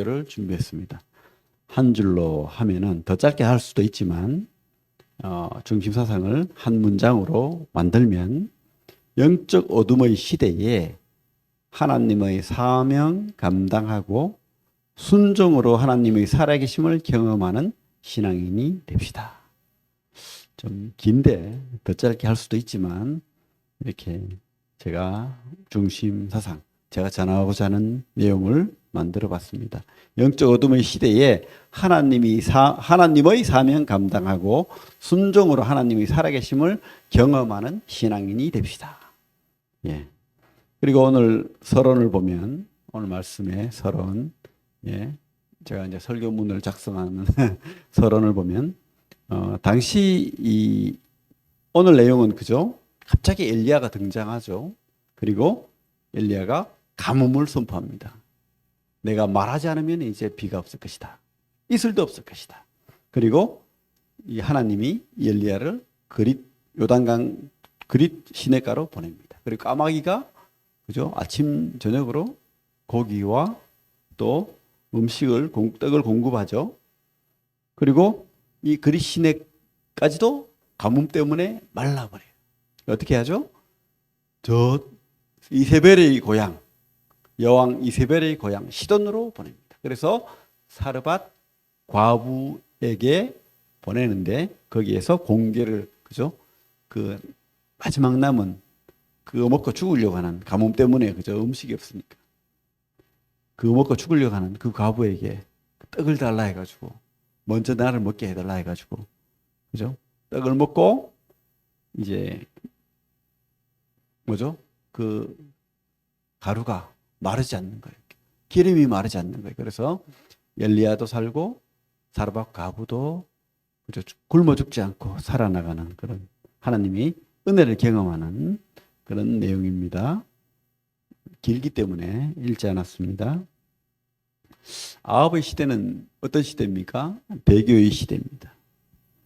를 준비했습니다. 한 줄로 하면은 더 짧게 할 수도 있지만 중심 사상을 한 문장으로 만들면 영적 어둠의 시대에 하나님의 사명 감당하고 순종으로 하나님의 살아계심을 경험하는 신앙인이 됩시다. 좀 긴데 더 짧게 할 수도 있지만 이렇게 제가 중심 사상, 제가 전하고자 하는 내용을 만들어 봤습니다. 영적 어둠의 시대에 하나님의 사명 감당하고 순종으로 하나님의 살아계심을 경험하는 신앙인이 됩시다. 예. 그리고 오늘 서론을 보면, 오늘 말씀의 서론, 예. 제가 이제 설교문을 작성하는 서론을 보면, 당시 오늘 내용은 그죠? 갑자기 엘리야가 등장하죠. 그리고 엘리야가 가뭄을 선포합니다. 내가 말하지 않으면 이제 비가 없을 것이다. 이슬도 없을 것이다. 그리고 이 하나님이 엘리야를 요단강 그릿 시냇가로 보냅니다. 그리고 까마귀가 그죠? 아침 저녁으로 고기와 또 떡을 공급하죠. 그리고 이 그릿 시냇까지도 가뭄 때문에 말라버려요. 어떻게 하죠? 저 이세벨의 고향, 여왕 이세벨의 고향 시돈으로 보냅니다. 그래서 사르밧 과부에게 보내는데 거기에서 공개를 그죠? 그 마지막 남은 그거 먹고 죽으려고 하는 가뭄 때문에 그죠? 음식이 없으니까 그거 먹고 죽으려고 하는 그 과부에게 떡을 달라 해가지고 먼저 나를 먹게 해달라 해가지고 그죠? 떡을 먹고 이제 뭐죠? 그 가루가 마르지 않는 거예요. 기름이 마르지 않는 거예요. 그래서 엘리야도 살고 사르밧 과부도 굶어 죽지 않고 살아나가는 그런 하나님이 은혜를 경험하는 그런 내용입니다. 길기 때문에 읽지 않았습니다. 아합의 시대는 어떤 시대입니까? 배교의 시대입니다.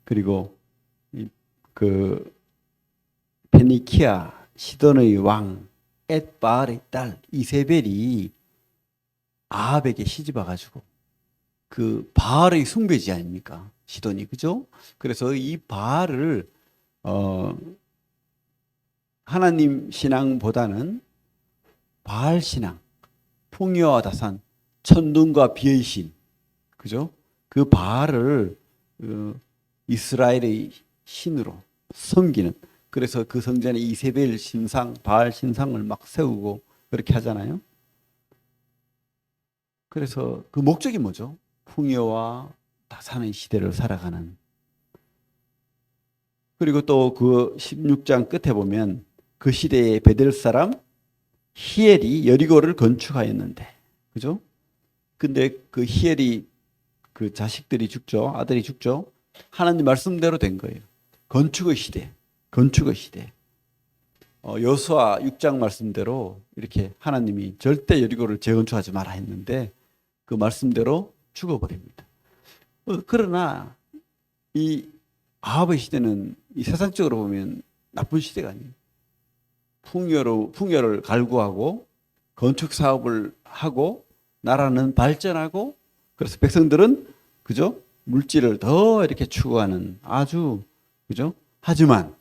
그리고 그 페니키아 시돈의 왕 엣바알의 딸 이세벨이 아합에게 시집 와가지고 그 바알의 숭배지 아닙니까? 시돈이 그죠? 그래서 이 바알을 하나님 신앙보다는 바알 신앙, 풍요와 다산, 천둥과 비의 신, 그죠? 그 바알을 이스라엘의 신으로 섬기는. 그래서 그 성전에 이세벨 신상, 바알 신상을 막 세우고 그렇게 하잖아요. 그래서 그 목적이 뭐죠? 풍요와 다산의 시대를 살아가는. 그리고 또 그 16장 끝에 보면 그 시대의 베델 사람 히엘이 여리고를 건축하였는데, 그죠? 근데 그 히엘이 그 자식들이 죽죠. 아들이 죽죠. 하나님 말씀대로 된 거예요. 건축의 시대. 건축의 시대. 여호수아 6장 말씀대로 이렇게 하나님이 절대 여리고를 재건축하지 마라 했는데 그 말씀대로 죽어버립니다. 그러나 이 아합의 시대는 이 세상적으로 보면 나쁜 시대가 아니에요. 풍요를 갈구하고 건축 사업을 하고 나라는 발전하고 그래서 백성들은 그죠? 물질을 더 이렇게 추구하는 아주 그죠? 하지만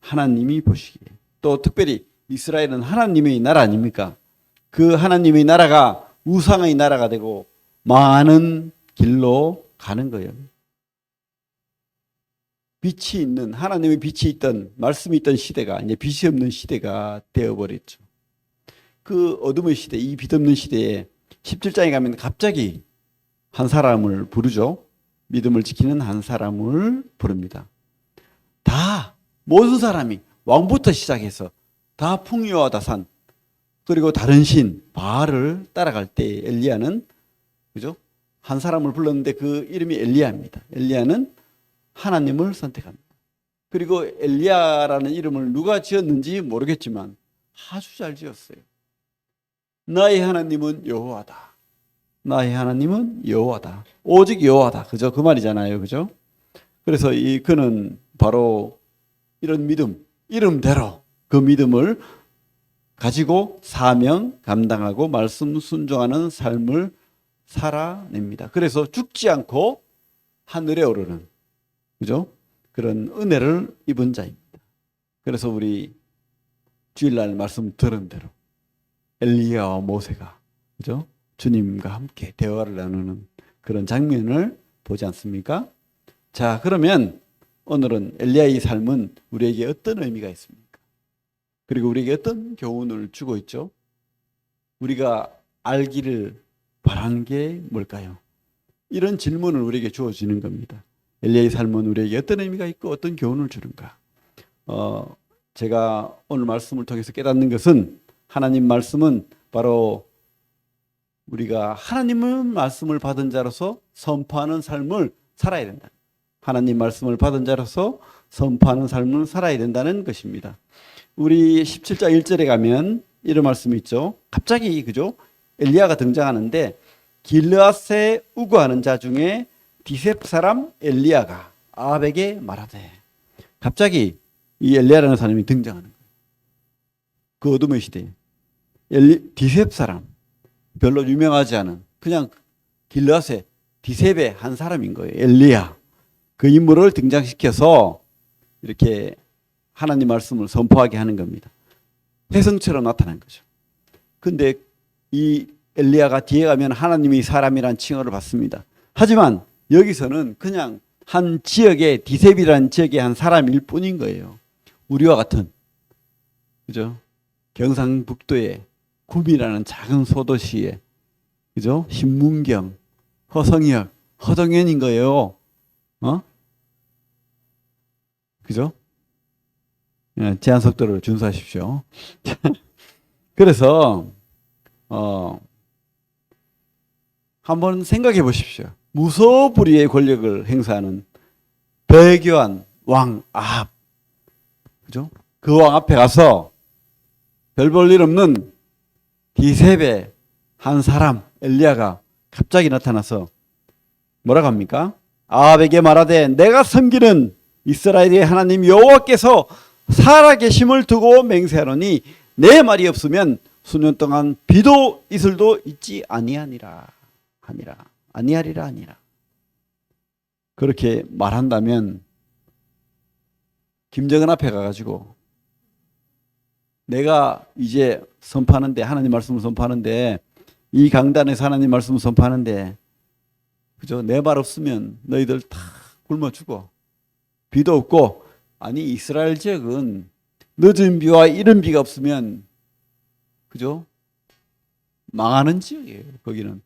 하나님이 보시기에 또 특별히 이스라엘은 하나님의 나라 아닙니까? 그 하나님의 나라가 우상의 나라가 되고 많은 길로 가는 거예요. 빛이 있는 하나님의 빛이 있던 말씀이 있던 시대가 이제 빛이 없는 시대가 되어버렸죠. 그 어둠의 시대, 이 빛 없는 시대에 17장에 가면 갑자기 한 사람을 부르죠. 믿음을 지키는 한 사람을 부릅니다. 다 모든 사람이 왕부터 시작해서 다 풍요와 다산 그리고 다른 신 바알을 따라갈 때 엘리야는 그죠? 한 사람을 불렀는데 그 이름이 엘리야입니다. 엘리야는 하나님을 선택합니다. 그리고 엘리야라는 이름을 누가 지었는지 모르겠지만 아주 잘 지었어요. 나의 하나님은 여호와다. 나의 하나님은 여호와다. 오직 여호와다. 그죠? 그 말이잖아요. 그죠? 그래서 그는 바로 이런 믿음, 이름대로 그 믿음을 가지고 사명 감당하고 말씀 순종하는 삶을 살아냅니다. 그래서 죽지 않고 하늘에 오르는, 그죠? 그런 은혜를 입은 자입니다. 그래서 우리 주일날 말씀 들은 대로 엘리야와 모세가, 그죠? 주님과 함께 대화를 나누는 그런 장면을 보지 않습니까? 자, 그러면 오늘은 엘리야의 삶은 우리에게 어떤 의미가 있습니까? 그리고 우리에게 어떤 교훈을 주고 있죠? 우리가 알기를 바라는 게 뭘까요? 이런 질문을 우리에게 주어지는 겁니다. 엘리야의 삶은 우리에게 어떤 의미가 있고 어떤 교훈을 주는가? 제가 오늘 말씀을 통해서 깨닫는 것은 하나님 말씀은 바로 우리가 하나님의 말씀을 받은 자로서 선포하는 삶을 살아야 된다. 하나님 말씀을 받은 자로서 선포하는 삶을 살아야 된다는 것입니다. 우리 17장 1절에 가면 이런 말씀이 있죠. 갑자기 그죠? 엘리야가 등장하는데 길르앗에 우거하는 자 중에 디셉 사람 엘리야가 아합에게 말하되, 갑자기 이 엘리야라는 사람이 등장하는 거예요. 그 어둠의 시대에 디셉 사람, 별로 유명하지 않은 그냥 길르앗의 디셉의 한 사람인 거예요. 엘리야. 그 인물을 등장시켜서 이렇게 하나님 말씀을 선포하게 하는 겁니다. 혜성처럼 나타난 거죠. 근데 이 엘리야가 뒤에 가면 하나님이 사람이란 칭호를 받습니다. 하지만 여기서는 그냥 한 지역의 디셉이라는 지역의 한 사람일 뿐인 거예요. 우리와 같은, 그죠? 경상북도의 구미라는 작은 소도시에, 그죠? 신문경, 허성혁, 허정연인 거예요. 그죠? 제한 속도를 준수하십시오. 그래서 한번 생각해 보십시오. 무소불위의 권력을 행사하는 배교한 왕 아합, 그죠? 그 왕 앞에 가서 별 볼 일 없는 디셉의 한 사람 엘리야가 갑자기 나타나서 뭐라고 합니까? 아합에게 말하되 내가 섬기는 이스라엘의 하나님 여호와께서 살아계심을 두고 맹세하노니 내 말이 없으면 수년 동안 비도 이슬도 있지 아니하리라. 그렇게 말한다면 김정은 앞에 가가지고 내가 이제 선포하는데, 하나님 말씀을 선포하는데, 이 강단에서 하나님 말씀을 선포하는데, 그죠? 내 말 없으면 너희들 다 굶어 죽어. 비도 없고, 아니 이스라엘 지역은 늦은 비와 이른 비가 없으면, 그죠? 망하는 지역이에요. 거기는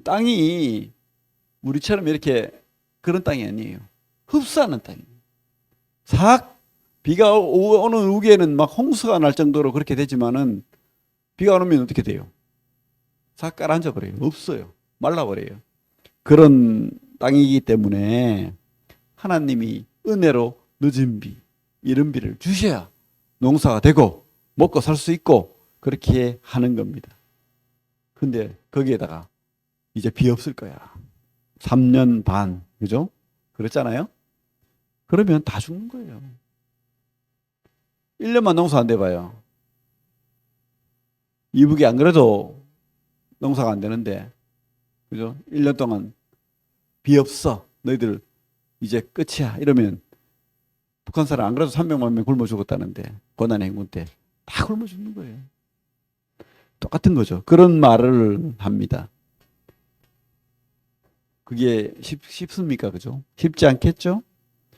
땅이 우리처럼 이렇게 그런 땅이 아니에요. 흡수하는 땅이에요. 싹 비가 오는 우기에는 막 홍수가 날 정도로 그렇게 되지만은 비가 안 오면 어떻게 돼요? 싹 가라앉아 버려요. 없어요. 말라버려요. 그런 땅이기 때문에 하나님이 은혜로 늦은 비, 이른 비를 주셔야 농사가 되고 먹고 살 수 있고 그렇게 하는 겁니다. 근데 거기에다가 이제 비 없을 거야. 3년 반, 그죠? 그랬잖아요? 그러면 다 죽는 거예요. 1년만 농사 안 돼봐요. 이북이 안 그래도 농사가 안 되는데, 그죠? 1년 동안 비 없어. 너희들 이제 끝이야. 이러면 북한 사람 안 그래도 300만 명 굶어 죽었다는데, 고난의 행군 때 다 굶어 죽는 거예요. 똑같은 거죠. 그런 말을 합니다. 그게 쉽습니까? 그죠? 쉽지 않겠죠?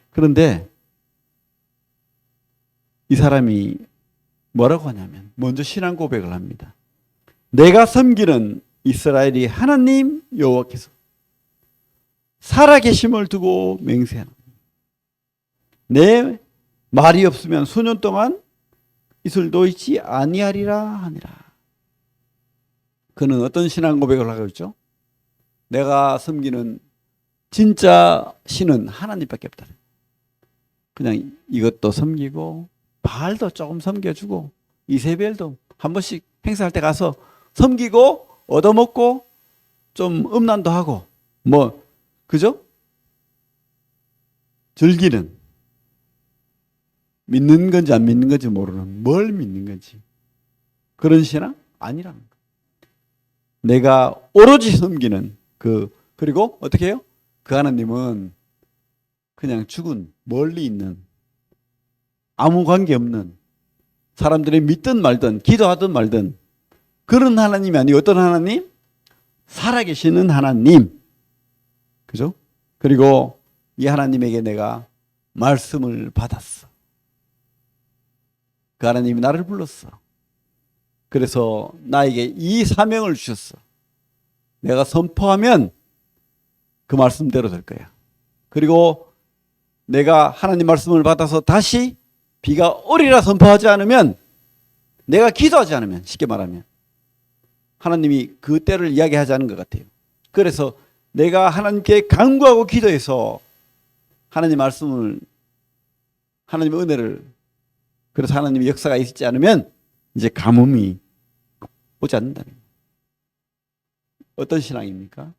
그런데 이 사람이 뭐라고 하냐면 먼저 신앙 고백을 합니다. 내가 섬기는 이스라엘이 하나님 여호와께서 살아계심을 두고 맹세하노니 내 말이 없으면 수년 동안 이슬도 있지 아니하리라 하니라. 그는 어떤 신앙 고백을 하고 있죠? 내가 섬기는 진짜 신은 하나님밖에 없다. 그냥 이것도 섬기고 바알도 조금 섬겨주고 이세벨도 한 번씩 행사할 때 가서 섬기고 얻어먹고 좀 음란도 하고 뭐 그죠? 즐기는, 믿는 건지 안 믿는 건지 모르는, 뭘 믿는 건지 그런 신앙 아니라는 거예요. 내가 오로지 섬기는 그리고 어떻게 해요? 그 하나님은 그냥 죽은 멀리 있는 아무 관계 없는 사람들이 믿든 말든 기도하든 말든 그런 하나님이 아니고 어떤 하나님? 살아계시는 하나님. 그죠? 그리고 이 하나님에게 내가 말씀을 받았어. 그 하나님이 나를 불렀어. 그래서 나에게 이 사명을 주셨어. 내가 선포하면 그 말씀대로 될 거야. 그리고 내가 하나님 말씀을 받아서 다시 비가 오리라 선포하지 않으면, 내가 기도하지 않으면, 쉽게 말하면 하나님이 그 때를 이야기하지 않은 것 같아요. 그래서 내가 하나님께 간구하고 기도해서 하나님 말씀을, 하나님의 은혜를, 그래서 하나님의 역사가 있지 않으면 이제 가뭄이 오지 않는다는 거예요. 어떤 신앙입니까?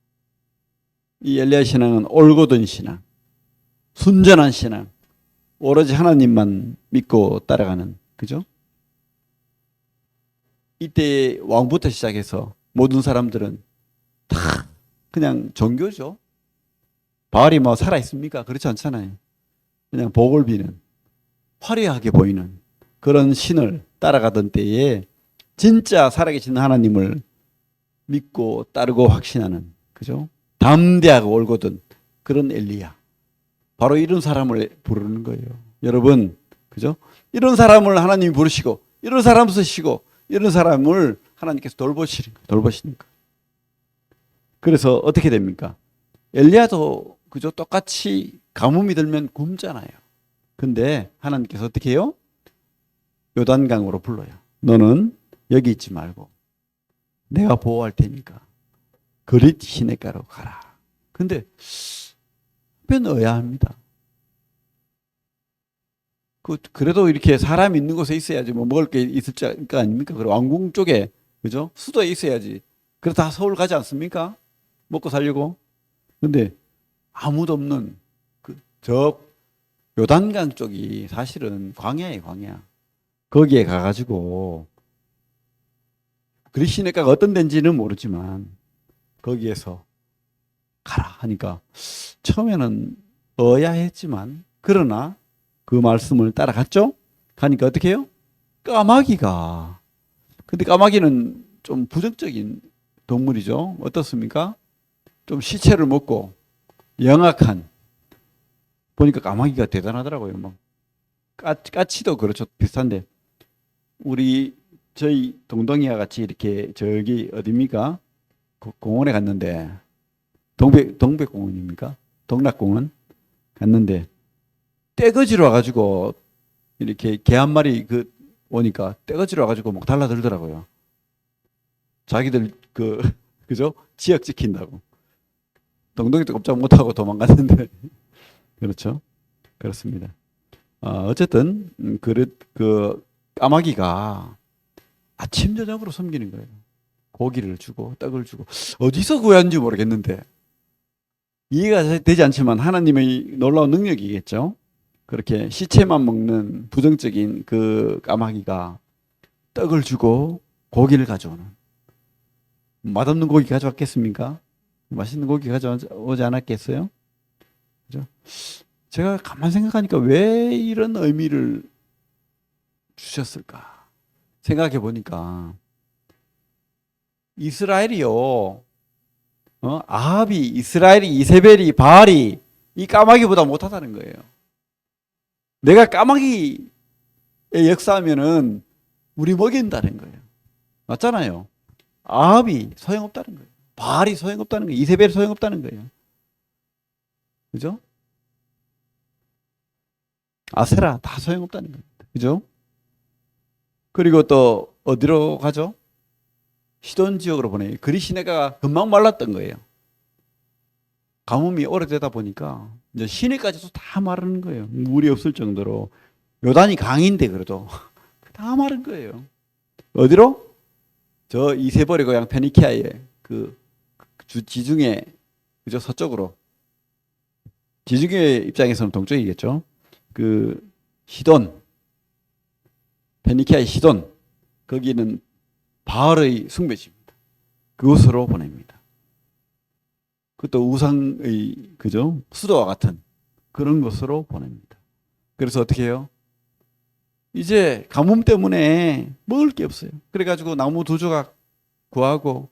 이 엘리야 신앙은 올곧은 신앙, 순전한 신앙, 오로지 하나님만 믿고 따라가는, 그죠? 이때 왕부터 시작해서 모든 사람들은 다 그냥 종교죠. 바알이 뭐 살아있습니까? 그렇지 않잖아요. 그냥 복을 비는, 화려하게 보이는 그런 신을 따라가던 때에 진짜 살아계신 하나님을 믿고 따르고 확신하는, 그죠? 담대하고 올곧은 그런 엘리야. 바로 이런 사람을 부르는 거예요. 여러분, 그죠? 이런 사람을 하나님이 부르시고, 이런 사람 쓰시고, 이런 사람을 하나님께서 돌보시니까. 그래서 어떻게 됩니까? 엘리야도 그죠? 똑같이 가뭄이 들면 굶잖아요. 근데 하나님께서 어떻게 해요? 요단강으로 불러요. 너는 여기 있지 말고 내가 보호할 테니까 그릿 시냇가로 가라. 근데 편 의아합니다. 그래도 이렇게 사람이 있는 곳에 있어야지 뭐 먹을 게 있을 거 아닙니까? 그리고 왕궁 쪽에, 그죠? 수도에 있어야지. 그래서 다 서울 가지 않습니까? 먹고 살려고. 근데 아무도 없는 저 요단강 쪽이 사실은 광야예요, 광야. 거기에 가가지고 그릿 시냇가가 어떤 데인지는 모르지만 거기에서 가라 하니까 처음에는 의아했지만, 그러나 그 말씀을 따라갔죠. 가니까 어떻게 해요? 까마귀가. 근데 까마귀는 좀 부정적인 동물이죠. 어떻습니까? 좀 시체를 먹고 영악한. 보니까 까마귀가 대단하더라고요. 막 까치도 그렇죠. 비슷한데 저희 동동이와 같이 이렇게 저기 어디입니까? 공원에 갔는데 동백공원입니까? 동락공원 갔는데 떼거지로 와가지고 이렇게 개 한 마리 오니까 떼거지로 와가지고 막 달라들더라고요. 자기들 그죠? 지역 지킨다고. 동동이도 꼼짝 못하고 도망갔는데 그렇죠? 그렇습니다. 어쨌든 까마귀가 아침 저녁으로 섬기는 거예요. 고기를 주고 떡을 주고 어디서 구했는지 모르겠는데 이해가 되지 않지만 하나님의 놀라운 능력이겠죠. 그렇게 시체만 먹는 부정적인 그 까마귀가 떡을 주고 고기를 가져오는. 맛없는 고기 가져왔겠습니까? 맛있는 고기 가져오지 않았겠어요? 그죠? 제가 가만 생각하니까 왜 이런 의미를 주셨을까 생각해 보니까 이스라엘이요, 아합이, 이스라엘이, 이세벨이, 바알이 이 까마귀보다 못하다는 거예요. 내가 까마귀의 역사하면은 우리 먹인다는 거예요. 맞잖아요. 아합이 소용없다는 거예요. 바알이 소용없다는 거예요. 이세벨이 소용없다는 거예요. 그죠? 아세라 다 소용없다는 거예요. 그죠? 그리고 또 어디로 가죠? 시돈 지역으로 보내요. 그릿 시내가 금방 말랐던 거예요. 가뭄이 오래되다 보니까 이제 시내까지도 다 마르는 거예요. 물이 없을 정도로. 요단이 강인데 그래도 다 마른 거예요. 어디로? 저 이세벨의 고향 페니키아의 지중해, 그죠? 서쪽으로. 지중해 입장에서는 동쪽이겠죠. 시돈, 페니키아의 시돈, 거기는 바알의 숭배지입니다. 그곳으로 보냅니다. 그것도 우상의 그죠? 수도와 같은 그런 곳으로 보냅니다. 그래서 어떻게 해요? 이제 가뭄 때문에 먹을 게 없어요. 그래가지고 나무 두 조각 구하고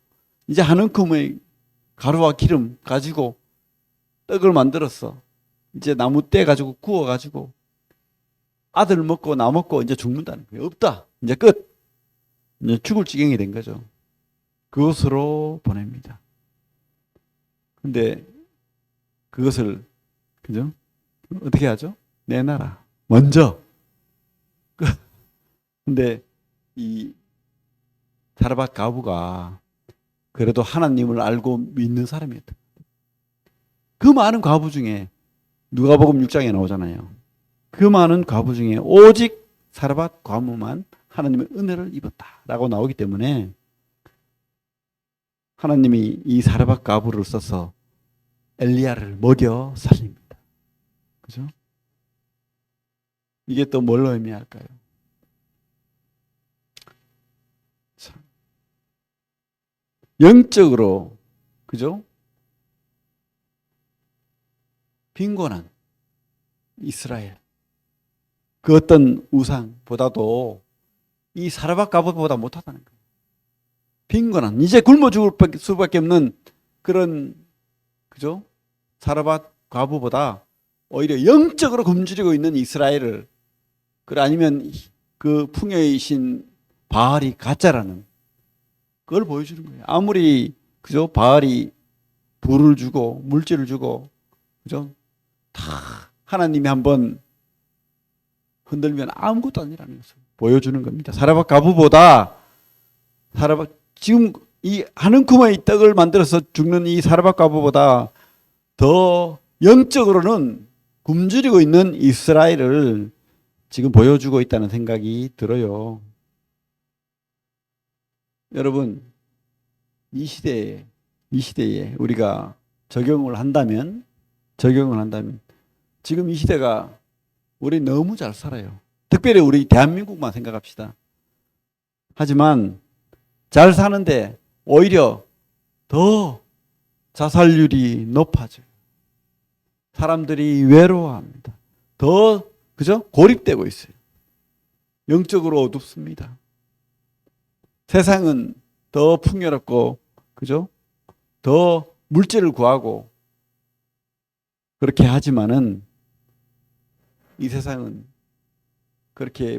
이제 한 움큼의 가루와 기름 가지고 떡을 만들었어. 이제 나무 떼 가지고 구워 가지고 아들 먹고 나 먹고 이제 죽는다는 거예요. 없다. 이제 끝. 이제 죽을 지경이 된 거죠. 그것으로 보냅니다. 근데 그것을 그죠? 어떻게 하죠? 내놔라. 먼저. 근데 이 사르밧 과부가 그래도 하나님을 알고 믿는 사람이었다. 그 많은 과부 중에 누가복음 6장에 나오잖아요. 그 많은 과부 중에 오직 사르밧 과부만 하나님의 은혜를 입었다라고 나오기 때문에 하나님이 이 사르밧 과부를 써서 엘리야를 먹여 살립니다. 그죠? 이게 또 뭘 의미할까요? 참. 영적으로 그죠? 빈곤한 이스라엘 그 어떤 우상보다도 이 사르밧 과부보다 못하다는 거예요. 빈곤한 이제 굶어 죽을 수밖에 없는 그런 그죠? 사르밧 과부보다 오히려 영적으로 굶주리고 있는 이스라엘을 그래 아니면 그 풍요의 신 바알이 가짜라는 그걸 보여주는 거예요. 아무리 그죠? 바알이 불을 주고 물질을 주고 그죠? 다 하나님이 한번 흔들면 아무것도 아니라는 것을 보여주는 겁니다. 사르밧 과부보다 지금 이 한 움큼의 떡을 만들어서 죽는 이 사르밧 과부보다 더 영적으로는 굶주리고 있는 이스라엘을 지금 보여주고 있다는 생각이 들어요. 여러분 이 시대에 우리가 적용을 한다면 지금 이 시대가 우리 너무 잘 살아요. 특별히 우리 대한민국만 생각합시다. 하지만 잘 사는데 오히려 더 자살률이 높아져요. 사람들이 외로워합니다. 더 그죠? 고립되고 있어요. 영적으로 어둡습니다. 세상은 더 풍요롭고 그죠? 더 물질을 구하고 그렇게 하지만은 이 세상은 그렇게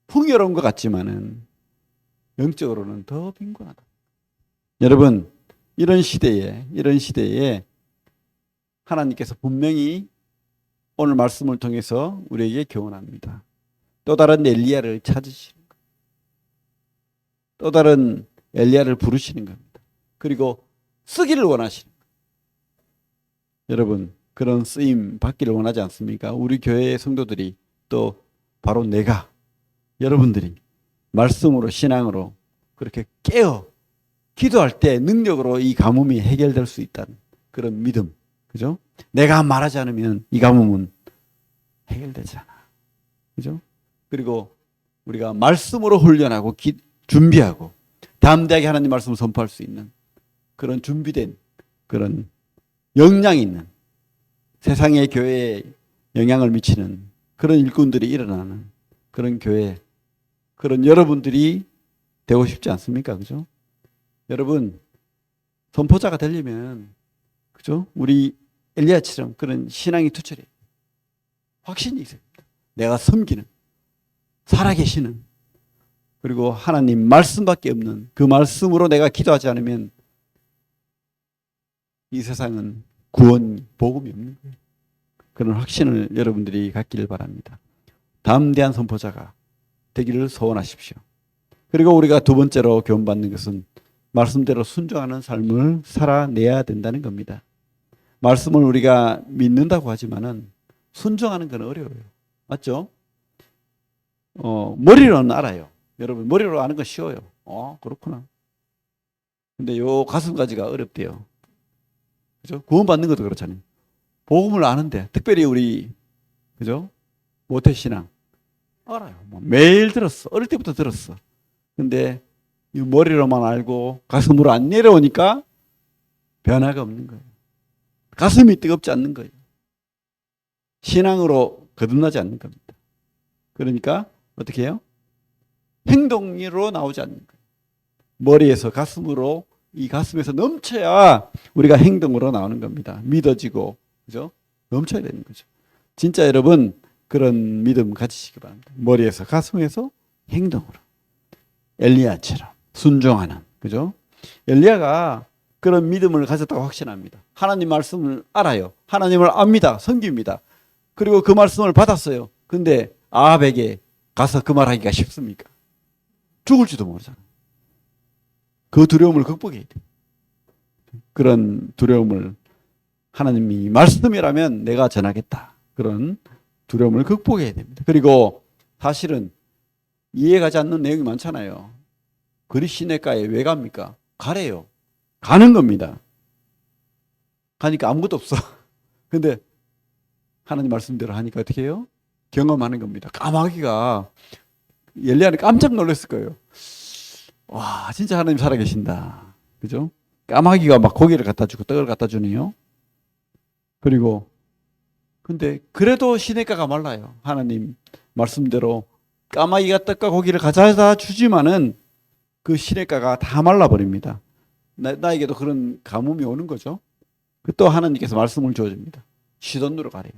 풍요로운 것 같지만은 영적으로는 더 빈곤하다. 여러분 이런 시대에 하나님께서 분명히 오늘 말씀을 통해서 우리에게 교훈합니다. 또 다른 엘리야를 찾으시는 거예요. 또 다른 엘리야를 부르시는 겁니다. 그리고 쓰기를 원하시는 거예요. 여러분 그런 쓰임 받기를 원하지 않습니까? 우리 교회의 성도들이 또 바로 내가 여러분들이 말씀으로 신앙으로 그렇게 깨어 기도할 때 능력으로 이 가뭄이 해결될 수 있다는 그런 믿음. 그죠? 내가 말하지 않으면 이 가뭄은 해결되지 않아. 그죠? 그리고 우리가 말씀으로 훈련하고 준비하고 담대하게 하나님 말씀을 선포할 수 있는 그런 준비된 그런 역량 있는 세상의 교회에 영향을 미치는 그런 일꾼들이 일어나는 그런 교회, 그런 여러분들이 되고 싶지 않습니까? 그죠? 여러분, 선포자가 되려면, 그죠? 우리 엘리야처럼 그런 신앙이 투철해. 확신이 있어요. 내가 섬기는, 살아계시는, 그리고 하나님 말씀밖에 없는 그 말씀으로 내가 기도하지 않으면 이 세상은 구원, 복음이 없는 거예요. 그런 확신을 여러분들이 갖기를 바랍니다. 담대한 선포자가 되기를 소원하십시오. 그리고 우리가 두 번째로 교훈받는 것은 말씀대로 순종하는 삶을 살아내야 된다는 겁니다. 말씀을 우리가 믿는다고 하지만은 순종하는 건 어려워요. 맞죠? 머리로는 알아요. 여러분, 머리로 아는 건 쉬워요. 그렇구나. 근데 요 가슴까지가 어렵대요. 그죠? 구원받는 것도 그렇잖아요. 복음을 아는데, 특별히 우리, 그죠? 모태신앙. 알아요. 매일 들었어. 어릴 때부터 들었어. 근데 이 머리로만 알고 가슴으로 안 내려오니까 변화가 없는 거예요. 가슴이 뜨겁지 않는 거예요. 신앙으로 거듭나지 않는 겁니다. 그러니까 어떻게 해요? 행동으로 나오지 않는 거예요. 머리에서 가슴으로, 이 가슴에서 넘쳐야 우리가 행동으로 나오는 겁니다. 믿어지고, 그죠? 넘쳐야 되는 거죠. 진짜 여러분 그런 믿음 가지시기 바랍니다. 머리에서 가슴에서 행동으로. 엘리야처럼 순종하는, 그죠? 엘리야가 그런 믿음을 가졌다고 확신합니다. 하나님 말씀을 알아요. 하나님을 압니다. 섬깁니다. 그리고 그 말씀을 받았어요. 근데 아합에게 가서 그 말하기가 쉽습니까? 죽을지도 모르잖아요. 그 두려움을 극복해야 돼요. 그런 두려움을 하나님이 말씀이라면 내가 전하겠다. 그런 두려움을 극복해야 됩니다. 그리고 사실은 이해가지 않는 내용이 많잖아요. 그리 시내가에 왜 갑니까? 가래요. 가는 겁니다. 가니까 아무것도 없어. 근데 하나님 말씀대로 하니까 어떻게 해요? 경험하는 겁니다. 까마귀가 엘리야는 깜짝 놀랐을 거예요. 와, 진짜 하나님 살아계신다. 그죠? 까마귀가 막 고기를 갖다 주고 떡을 갖다 주네요. 그리고 근데 그래도 시냇가가 말라요. 하나님 말씀대로 까마귀가 떡과 고기를 가져다 주지만은 그 시냇가가 다 말라버립니다. 나에게도 그런 가뭄이 오는 거죠. 또 하나님께서 말씀을 주어줍니다. 시돈으로 가래요.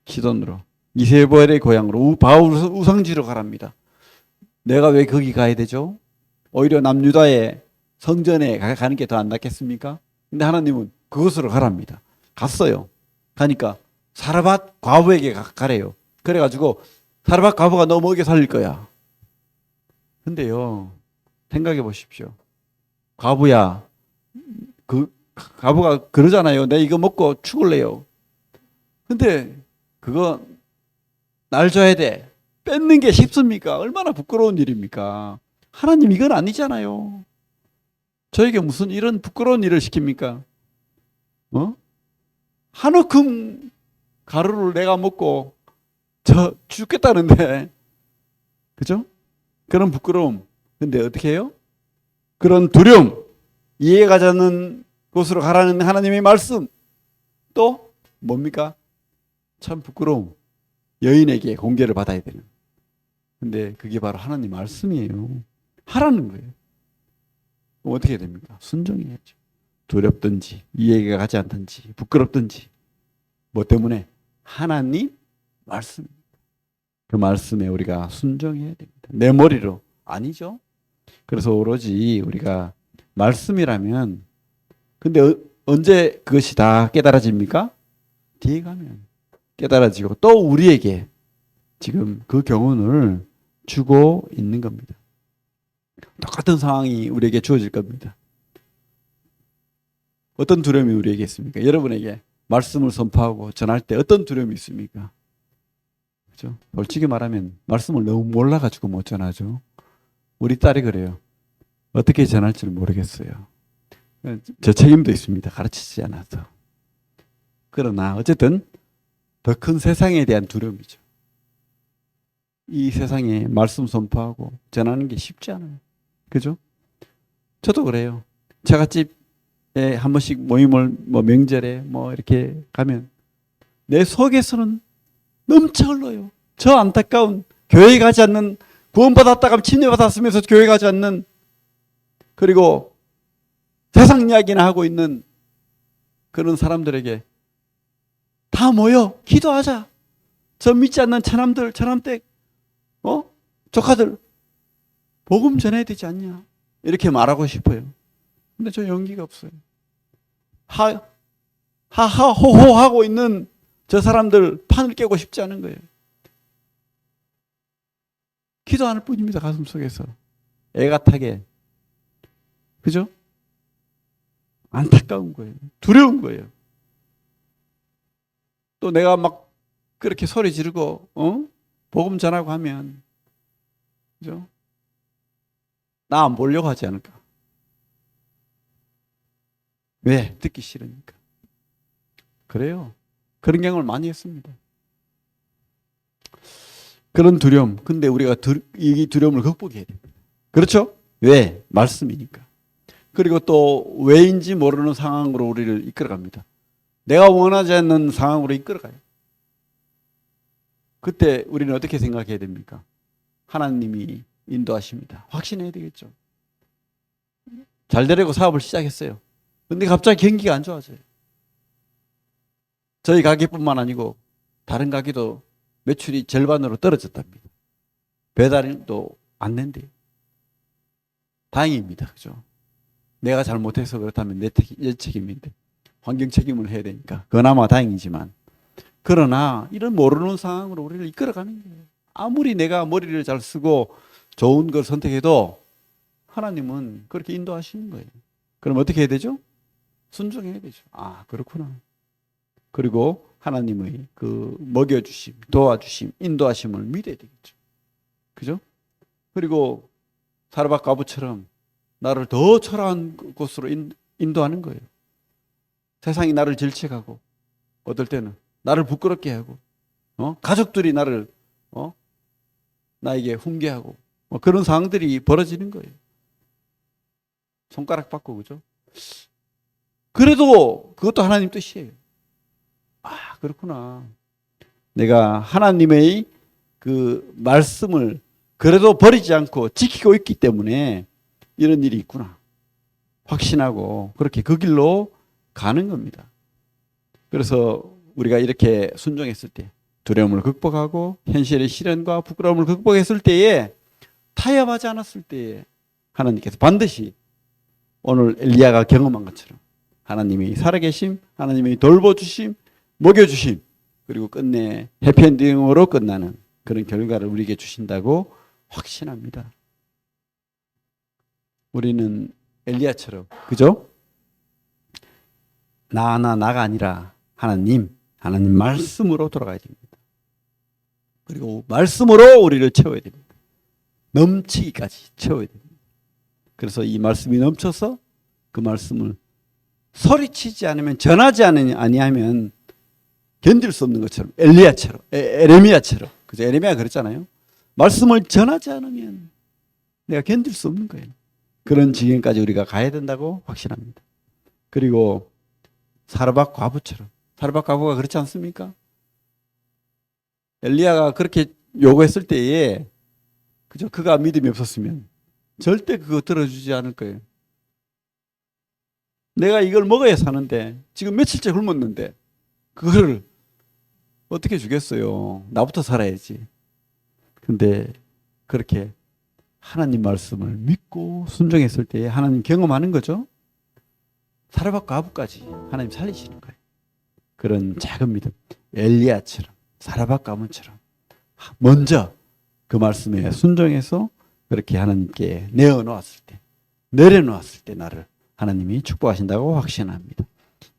시돈으로. 이세벨의 고향으로 바울 우상지로 가랍니다. 내가 왜 거기 가야 되죠? 오히려 남유다의 성전에 가는 게 더 안 낫겠습니까? 근데 하나님은 그곳으로 가랍니다. 갔어요. 가니까 사르밧 과부에게 가래요. 그래가지고 사르밧 과부가 너 먹여 살릴 거야. 근데요, 생각해 보십시오. 과부야, 그 과부가 그러잖아요. 내 이거 먹고 죽을래요. 근데 그거 날 줘야 돼. 뺏는 게 쉽습니까? 얼마나 부끄러운 일입니까? 하나님 이건 아니잖아요. 저에게 무슨 이런 부끄러운 일을 시킵니까? 한 움큼 가루를 내가 먹고 저 죽겠다는데, 그죠? 그런 부끄러움. 근데 어떻게 해요? 그런 두려움, 이해가지 않는 곳으로 가라는 하나님의 말씀, 또 뭡니까? 참 부끄러움. 여인에게 공개를 받아야 되는. 근데 그게 바로 하나님 말씀이에요. 하라는 거예요. 그럼 어떻게 됩니까? 순종해야죠. 두렵든지 이해가 가지 않든지 부끄럽든지 뭐 때문에 하나님 말씀, 그 말씀에 우리가 순종해야 됩니다. 내 머리로 아니죠. 그래서 오로지 우리가 말씀이라면, 근데 언제 그것이 다 깨달아집니까? 뒤에 가면 깨달아지고 또 우리에게 지금 그 교훈을 주고 있는 겁니다. 똑같은 상황이 우리에게 주어질 겁니다. 어떤 두려움이 우리에게 있습니까? 여러분에게 말씀을 선포하고 전할 때 어떤 두려움이 있습니까? 그죠? 솔직히 말하면 말씀을 너무 몰라가지고 못 전하죠. 우리 딸이 그래요. 어떻게 전할지를 모르겠어요. 저 책임도 있습니다. 가르치지 않아서. 그러나 어쨌든 더 큰 세상에 대한 두려움이죠. 이 세상에 말씀 선포하고 전하는 게 쉽지 않아요. 그죠? 저도 그래요. 처갓집에 한 번씩 모임을 뭐 명절에 뭐 이렇게 가면 내 속에서는 넘쳐 흘러요. 저 안타까운 교회 가지 않는, 구원받았다가 침례받았으면서 교회 가지 않는, 그리고 세상 이야기나 하고 있는 그런 사람들에게 다 모여 기도하자. 저 믿지 않는 처남들, 처남댁, 조카들 복음 전해야 되지 않냐, 이렇게 말하고 싶어요. 근데 저 용기가 없어요. 하하호호 하고 있는 저 사람들 판을 깨고 싶지 않은 거예요. 기도하는 뿐입니다. 가슴속에서 애가 타게. 그죠? 안타까운 거예요. 두려운 거예요. 또 내가 막 그렇게 소리 지르고 복음 전하고 하면, 그죠? 나 안 보려고 하지 않을까? 왜? 듣기 싫으니까. 그래요. 그런 경험을 많이 했습니다. 그런 두려움. 근데 우리가 이 두려움을 극복해야 됩니다. 그렇죠? 왜? 말씀이니까. 그리고 또 왜인지 모르는 상황으로 우리를 이끌어갑니다. 내가 원하지 않는 상황으로 이끌어가요. 그때 우리는 어떻게 생각해야 됩니까? 하나님이 인도하십니다. 확신해야 되겠죠. 잘 되려고 사업을 시작했어요. 근데 갑자기 경기가 안 좋아져요. 저희 가게뿐만 아니고 다른 가게도 매출이 절반으로 떨어졌답니다. 배달도 안 낸대요. 다행입니다. 그죠? 내가 잘못해서 그렇다면 내 책임인데 환경 책임을 해야 되니까 그나마 다행이지만, 그러나 이런 모르는 상황으로 우리를 이끌어가는 거예요. 아무리 내가 머리를 잘 쓰고 좋은 걸 선택해도 하나님은 그렇게 인도하시는 거예요. 그럼 어떻게 해야 되죠? 순종해야 되죠. 아, 그렇구나. 그리고 하나님의 그 먹여주심, 도와주심, 인도하심을 믿어야 되겠죠. 그죠? 그리고 사르밧 과부처럼 나를 더 초라한 곳으로 인도하는 거예요. 세상이 나를 질책하고, 어떨 때는 나를 부끄럽게 하고, 가족들이 나를 나에게 훈계하고, 그런 상황들이 벌어지는 거예요. 손가락 받고, 그죠? 그래도 그것도 하나님 뜻이에요. 아, 그렇구나. 내가 하나님의 그 말씀을 그래도 버리지 않고 지키고 있기 때문에 이런 일이 있구나. 확신하고 그렇게 그 길로 가는 겁니다. 그래서 우리가 이렇게 순종했을 때, 두려움을 극복하고 현실의 시련과 부끄러움을 극복했을 때에, 타협하지 않았을 때에 하나님께서 반드시 오늘 엘리야가 경험한 것처럼 하나님이 살아계심, 하나님이 돌보주심, 먹여주심, 그리고 끝내 해피엔딩으로 끝나는 그런 결과를 우리에게 주신다고 확신합니다. 우리는 엘리야처럼, 그죠? 나가 아니라 하나님 말씀으로 돌아가야 됩니다. 그리고 말씀으로 우리를 채워야 됩니다. 넘치기까지 채워야 됩니다. 그래서 이 말씀이 넘쳐서 그 말씀을 소리치지 않으면, 전하지 아니하면 견딜 수 없는 것처럼, 엘리야처럼, 에레미야처럼, 그죠? 에레미야가 그랬잖아요. 말씀을 전하지 않으면 내가 견딜 수 없는 거예요. 그런 지경까지 우리가 가야 된다고 확신합니다. 그리고 사르밧 과부처럼, 사르밧 과부가 그렇지 않습니까? 엘리야가 그렇게 요구했을 때에, 그죠? 그가 믿음이 없었으면 절대 그거 들어주지 않을 거예요. 내가 이걸 먹어야 사는데 지금 며칠째 굶었는데 그거를 어떻게 주겠어요? 나부터 살아야지. 근데 그렇게 하나님 말씀을 믿고 순종했을 때 하나님 경험하는 거죠. 사르밧 과부까지 하나님 살리시는 거예요. 그런 작은 믿음, 엘리야처럼, 사르밧 가문처럼 먼저 그 말씀에 순종해서 그렇게 하나님께 내어놓았을 때, 내려놓았을 때 나를 하나님이 축복하신다고 확신합니다.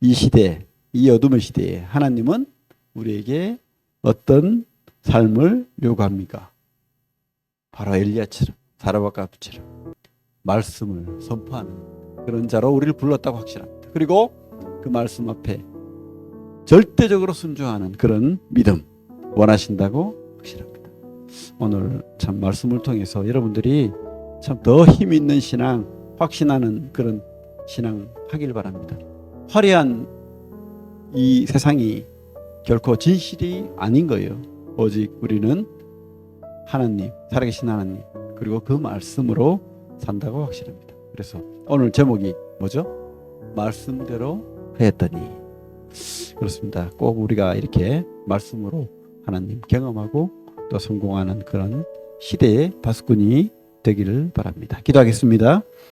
이 시대, 이 어둠의 시대에 하나님은 우리에게 어떤 삶을 요구합니까? 바로 엘리야처럼, 사르밧 과부처럼 말씀을 선포하는 그런 자로 우리를 불렀다고 확신합니다. 그리고 그 말씀 앞에 절대적으로 순종하는 그런 믿음 원하신다고 확신합니다. 오늘 참 말씀을 통해서 여러분들이 참 더 힘 있는 신앙, 확신하는 그런 신앙 하길 바랍니다. 화려한 이 세상이 결코 진실이 아닌 거예요. 오직 우리는 하나님, 살아계신 하나님, 그리고 그 말씀으로 산다고 확신합니다. 그래서 오늘 제목이 뭐죠? 말씀대로 하였더니. 그렇습니다. 꼭 우리가 이렇게 말씀으로 하나님 경험하고 또 성공하는 그런 시대의 바스꾼이 되기를 바랍니다. 기도하겠습니다.